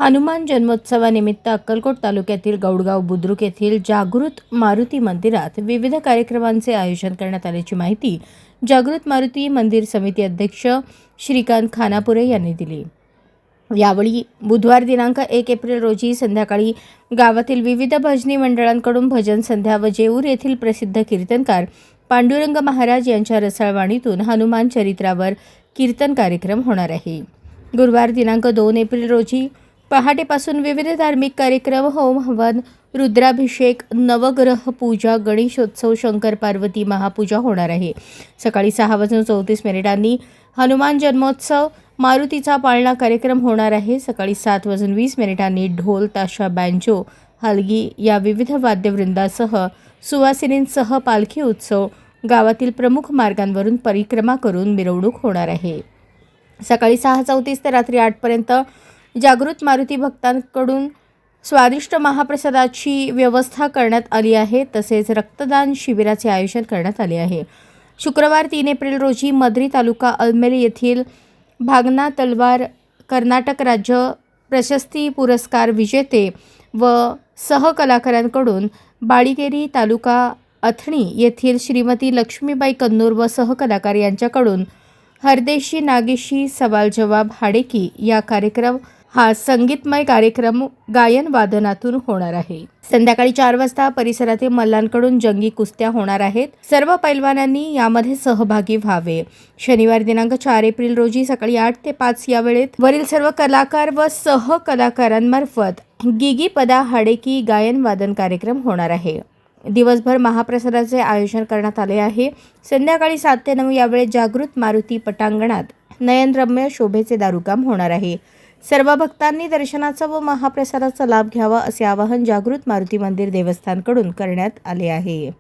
हनुमान जन्मोत्सवानिमित्त अक्कलकोट तालुक्यातील गौडगाव बुद्रुक येथील जागृत मारुती मंदिरात विविध कार्यक्रमांचे आयोजन करण्यात आल्याची माहिती जागृत मारुती मंदिर समिती अध्यक्ष श्रीकांत खानापुरे यांनी दिली। यावेळी बुधवार दिनांक 1 एप्रिल रोजी संध्याकाळी गावातील विविध भजनी मंडळांकडून भजन संध्या व जेऊर येथील प्रसिद्ध कीर्तनकार पांडुरंग महाराज यांच्या रसाळवाणीतून हनुमान चरित्रावर कीर्तन कार्यक्रम होणार आहे। गुरुवार दिनांक 2 एप्रिल रोजी पहाटेपासून विविध धार्मिक कार्यक्रम, होम हवन, रुद्राभिषेक, नवग्रह पूजा, गणेशोत्सव, शंकर पार्वती महापूजा होणार आहे। सकाळी 6:34 हनुमान जन्मोत्सव मारुतीचा पाळणा कार्यक्रम होणार आहे। सकाळी 7:20 ढोल, ताशा, बँजो, हलगी या विविध वाद्यवृंदासह सुवासिनींसह पालखी उत्सव गावातील प्रमुख मार्गांवरून परिक्रमा करून मिरवणूक होणार आहे। सकाळी 6:34 ते रात्री 8 पर्यंत जागृत मारुती भक्तांकडून स्वादिष्ट महाप्रसादाची व्यवस्था करण्यात आली आहे। तसेच रक्तदान शिबिराचे आयोजन करण्यात आले आहे। शुक्रवार 3 एप्रिल रोजी मद्री तालुका अल्मेली येथील भागना तलवार कर्नाटक राज्य प्रशस्ती पुरस्कार विजेते व सहकलाकारांकडून बाळीगेरी तालुका अथणी येथील श्रीमती लक्ष्मीबाई कन्नूर व सहकलाकार यांच्याकडून हरदेशी नागेशी सवाल जवाब हाडेकी या कार्यक्रम हा संगीतमय कार्यक्रम गायन वादनातून होणार आहे। संध्याकाळी 4 वाजता परिसरातील मल्लांकडून जंगी कुस्त्या होणार आहेत। सर्व पैलवानांनी यामध्ये सहभागी व्हावे। शनिवार दिनांक 4 एप्रिल रोजी सकाळी 8 ते 5 या वेळेत वरील सर्व कलाकार व सहकलाकारांमार्फत गिगी पदा हाडेकी गायन वादन कार्यक्रम होणार आहे। दिवसभर महाप्रसादाचे आयोजन करण्यात आले आहे। संध्याकाळी 7 ते 9 या वेळेत जागृत मारुती पटांगणात नयनरम्य शोभेचे दारुकाम होणार आहे। सर्व भक्तांनी दर्शनाचा व महाप्रसादाचा लाभ घ्यावा असे आवाहन जागृत मारुती मंदिर देवस्थानकडून करण्यात आले आहे।